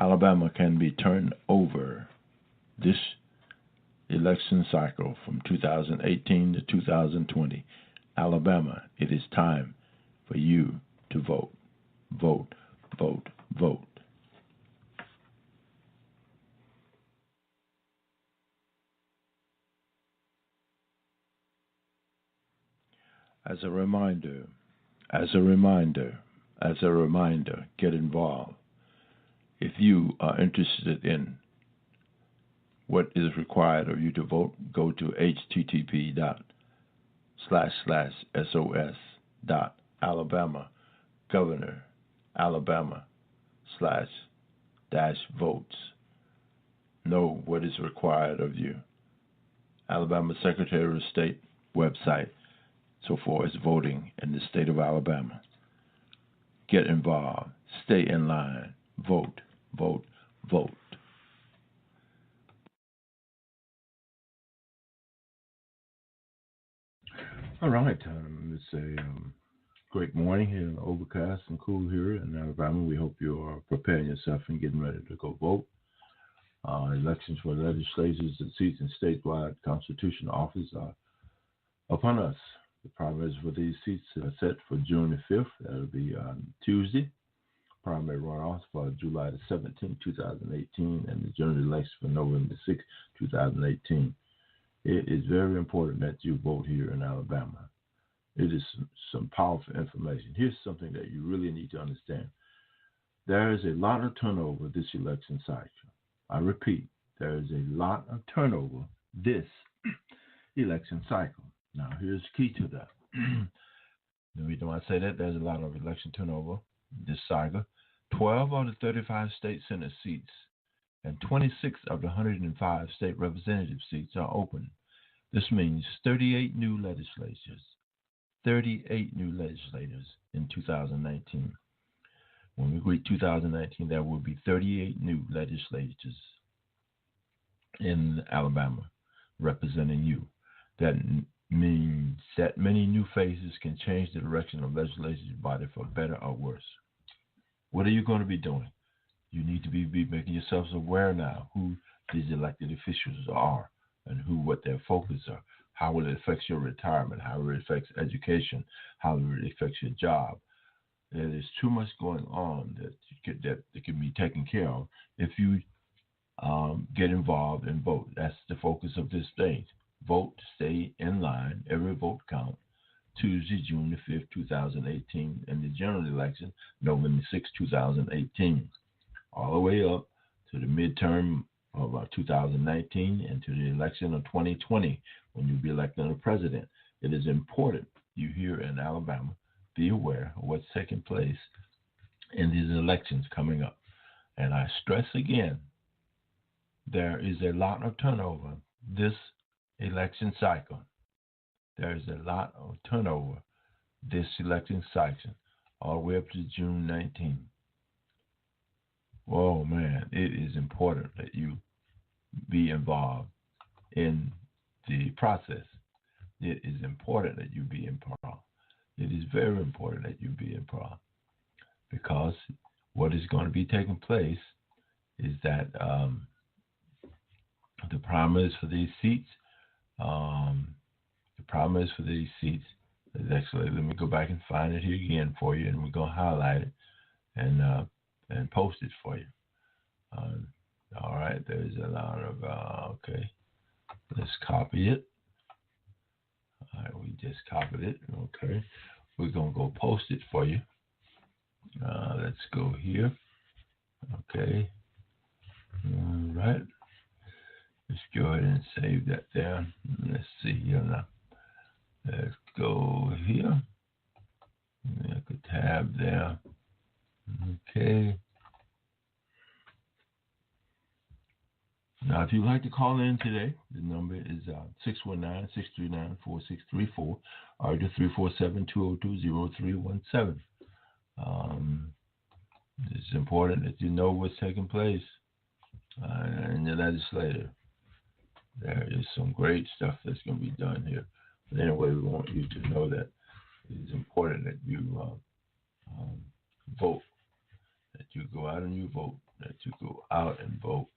Alabama can be turned over this election cycle from 2018 to 2020. Alabama, it is time for you to vote. Vote, vote, vote. As a reminder, get involved. If you are interested in what is required of you to vote, go to http://sos.alabama/governor Alabama/votes. Know what is required of you. Alabama Secretary of State website so far as voting in the state of Alabama. Get involved. Stay in line. Vote, vote, vote. All right. It's a great morning here, overcast and cool here in Alabama. We hope you are preparing yourself and getting ready to go vote. Elections for legislatures and seats in statewide constitutional office are upon us. The primaries for these seats are set for June the 5th. That'll be on Tuesday. Primary runoffs for July the 17th, 2018, and the general election for November 6th, 2018. It is very important that you vote here in Alabama. It is some powerful information. Here's something that you really need to understand. There is a lot of turnover this election cycle. I repeat, there is a lot of turnover this election cycle. Now, here's the key to that. The reason why I say that, there's a lot of election turnover this cycle. 12 of the 35 state Senate seats and 26 of the 105 state representative seats are open. This means 38 new legislators in 2019. When we reach 2019, there will be 38 new legislators in Alabama representing you. That means that many new faces can change the direction of the legislative body for better or worse. What are you going to be doing? You need to be making yourselves aware now who these elected officials are and what their focus are. How will it affect your retirement? How will it affect education? How will it affect your job? There is too much going on that can be taken care of if you get involved and vote. That's the focus of this stage. Vote, stay in line, every vote count. Tuesday, June the 5th, 2018, and the general election, November 6th, 2018. All the way up to the midterm of 2019 and to the election of 2020 when you'll be electing a president. It is important you here in Alabama be aware of what's taking place in these elections coming up. And I stress again, there is a lot of turnover this election cycle. There is a lot of turnover this election cycle all the way up to June 19th. Oh man, it is important that you be involved in the process. It is important that you be involved. It is very important that you be involved because what is going to be taking place is that the primaries for these seats, is actually, let me go back and find it here again for you, and we're going to highlight it and post it for you. All right, there's a lot of, okay, let's copy it. All right, we just copied it, okay. We're going to go post it for you. Let's go here, okay. All right, let's go ahead and save that there. Let's see here now. Let's go here. Make a tab there. Okay. Now, if you'd like to call in today, the number is 619-639-4634 or the 347-202-0317. It's important that you know what's taking place in the legislature. There is some great stuff that's going to be done here. But anyway, we want you to know that it's important that you vote, that you go out and you vote, that you go out and vote,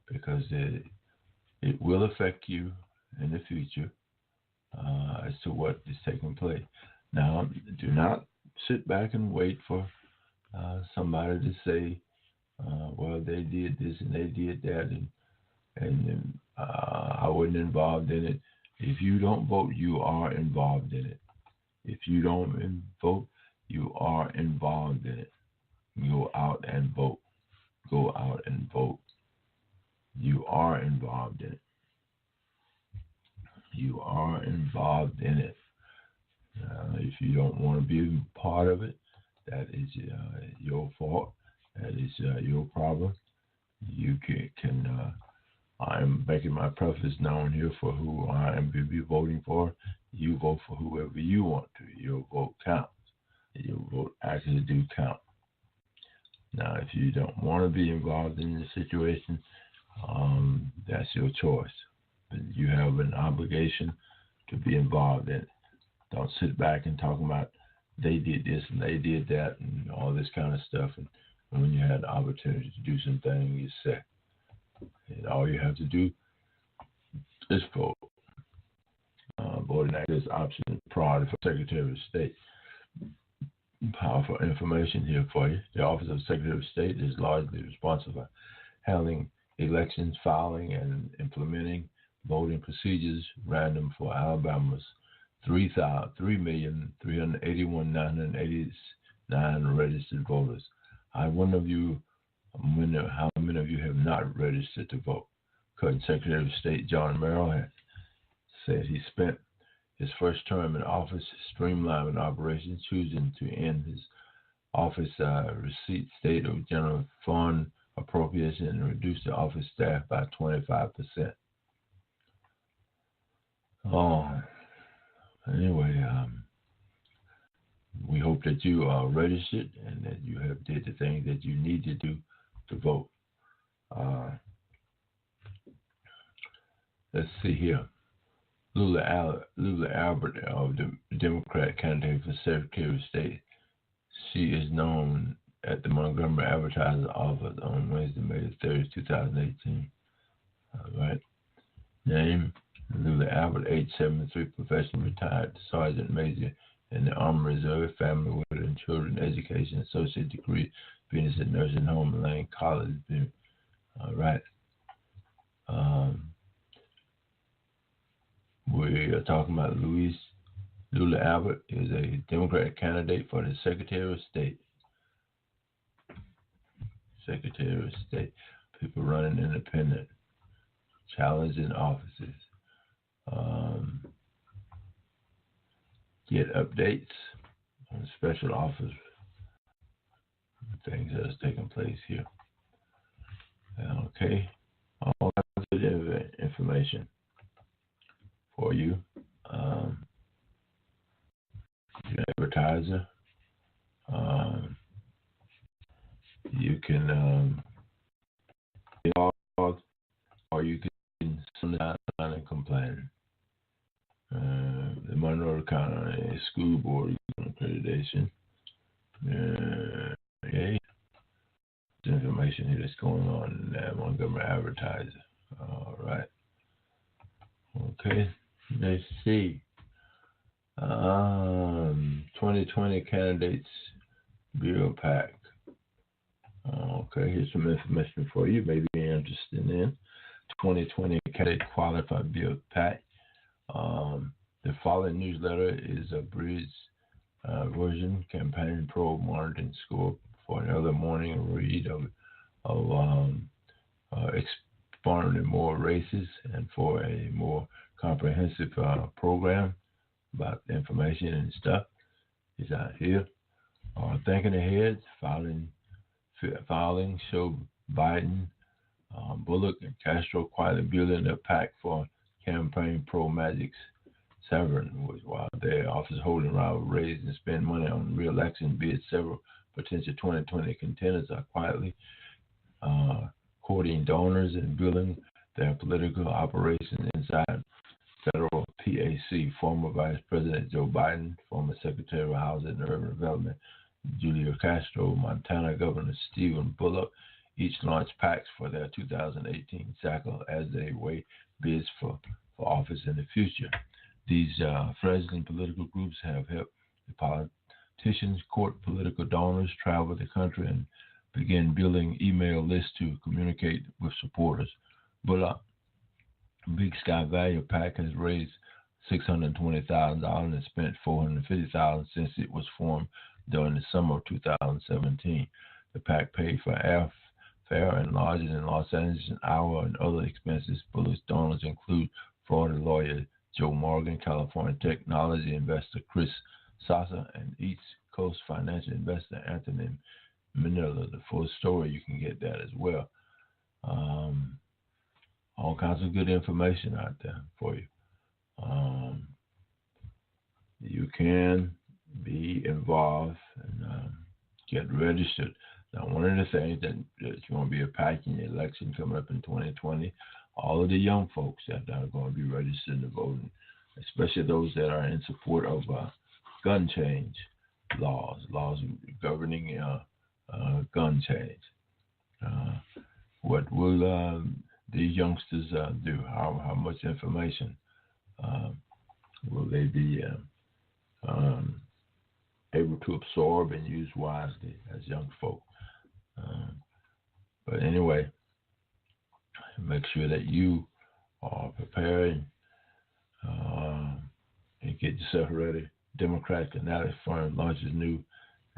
because it will affect you in the future as to what is taking place. Now, do not sit back and wait for somebody to say, well, they did this and they did that, and I wasn't involved in it. If you don't vote, you are involved in it. If you don't vote, you are involved in it. Go out and vote. Go out and vote. You are involved in it. You are involved in it. If you don't want to be part of it, that is your fault. That is your problem. You can I'm making my preference known here for who I am to be voting for. You vote for whoever you want to. Your vote counts. Your vote actually do count. Now, if you don't want to be involved in the situation, that's your choice. But you have an obligation to be involved in it. Don't sit back and talk about they did this and they did that and all this kind of stuff. And when you had the opportunity to do something, you say, and all you have to do is vote. Voting is option priority for Secretary of State. Powerful information here for you. The Office of Secretary of State is largely responsible for handling elections, filing, and implementing voting procedures random for Alabama's 3,381,989 registered voters. How many of you have not registered to vote? Current Secretary of State John Merrill has said he spent his first term in office streamlining operations, choosing to end his office receipt state of general fund appropriation and reduce the office staff by 25%. Anyway, we hope that you are registered and that you have did the things that you need to do to vote. Let's see here. Lula Albert, the Democrat candidate for Secretary of State, she is known at the Montgomery Advertiser office on Wednesday, May 3rd, 2018. All right. Name: Lula Albert, age 73, profession retired Sergeant Major in the Army Reserve, family, widow, and children, education, associate degree, business at nursing home, Lane College. All right. We are talking about Lula Albert is a Democratic candidate for the Secretary of State. Secretary of State. People running independent, challenging offices. Get updates on special offers, things that is taking place here. Okay, all kinds of information for you. Advertiser. You can log, or you can sometimes and complain. The Monroe County School Board accreditation. Okay. There's information here that's going on in that Montgomery Advertiser. All right. Okay. Let's see. 2020 candidates bill pack. Okay, here's some information for you. Maybe you're interested in 2020 candidate qualified bill pack. The following newsletter is a bridge version campaign probe monitoring score for another morning read of exploring more races and for a more comprehensive program about the information and stuff is out here. Thinking ahead, filing show Biden, Bullock, and Castro quietly building a pack for campaign pro Magic's Severn, while their office holding around raise and spend money on re-election bids. Several potential 2020 contenders are quietly courting donors and building their political operations inside federal PAC. Former Vice President Joe Biden, former Secretary of Housing and Urban Development Julio Castro, Montana Governor Stephen Bullock, each launched PACs for their 2018 cycle as they weigh bids for office in the future. These fledgling political groups have helped the politicians court political donors, travel the country, and begin building email lists to communicate with supporters. Bullock Big Sky Value PAC has raised $620,000 and spent $450,000 since it was formed during the summer of 2017. The PAC paid for airfare and lodging in Los Angeles an hour and other expenses. Bullock's donors include Florida lawyer Joe Morgan, California technology investor Chris Sasa, and East Coast financial investor Anthony Manila. The full story, you can get that as well. All kinds of good information out there for you. You can be involved and get registered. Now, one of the things that you want to be a PAC in the election coming up in 2020, all of the young folks that are going to be registered to vote, especially those that are in support of gun change laws governing gun change. What will these youngsters do? How much information will they be able to absorb and use wisely as young folk? But anyway, make sure that you are prepared and get yourself ready. Democratic Analysis Firm launches new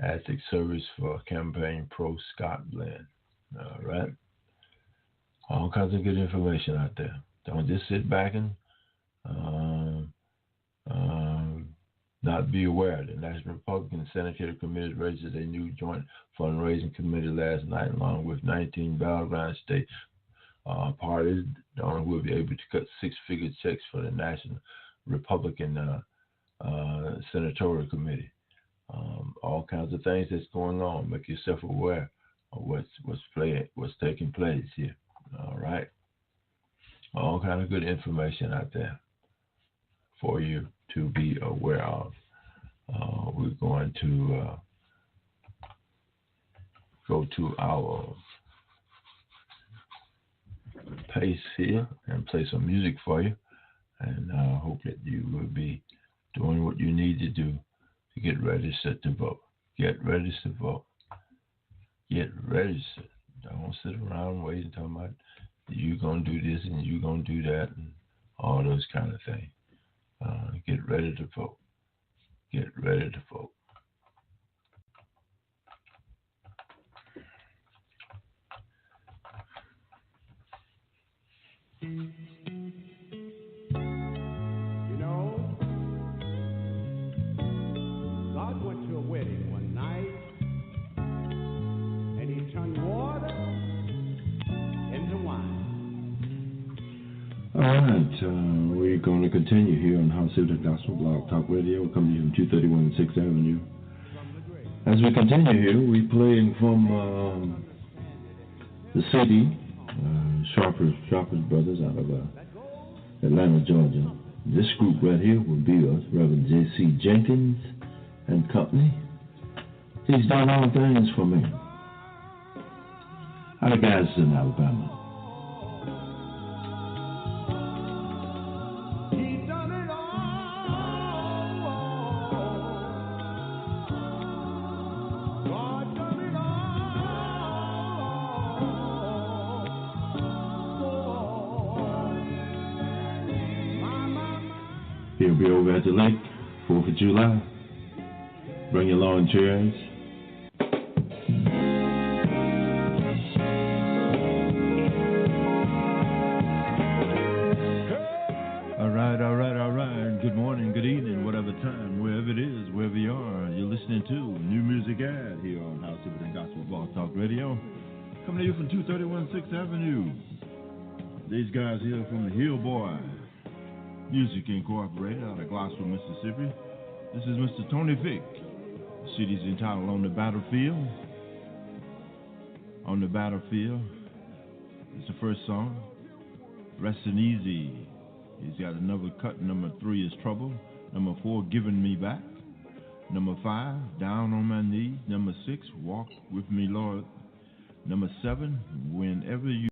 ethics service for campaign pro Scott blend. All right. All kinds of good information out there. Don't just sit back and not be aware. The National Republican Senate Committee registered a new joint fundraising committee last night, along with 19 battleground state parties. Donna will be able to cut six-figure checks for the National Republican Senatorial Committee. All kinds of things that's going on. Make yourself aware of what's taking place here. All right. All kind of good information out there for you to be aware of. We're going to go to our pace here and play some music for you, and hope that you will be doing what you need to do to get registered to vote. Get registered to vote. Get registered. Don't sit around waiting talking about you're going to do this and you're going to do that and all those kind of things. Get ready to vote. Get ready to vote. You know, God went to a wedding one night and he turned water into wine. All right, we're going to continue here on howcee-Gospel Blog Talk Radio. We're coming from 231 6th Avenue. As we continue here, we're playing from the city, Sharpers Brothers out of Atlanta, Georgia. This group right here will be us, Reverend J.C. Jenkins and company. He's done all things for me. Out of Gadsden, Alabama. He'll be over at the lake, 4th of July. Bring your lawn chairs. All right. Good morning, good evening, whatever time, wherever it is, wherever you are. You're listening to New Music Ad here on howcee-Gospel Blog Talk Radio. Coming to you from 231 6th Avenue. These guys here from the Hill Boy Music Incorporated out of Gloucester, Mississippi. This is Mr. Tony Vick. The CD's entitled On the Battlefield. On the Battlefield. It's the first song. Resting Easy. He's got another cut. Number 3 is Trouble. Number 4, Giving Me Back. Number 5, Down on My Knees. Number 6, Walk With Me, Lord. Number 7, whenever you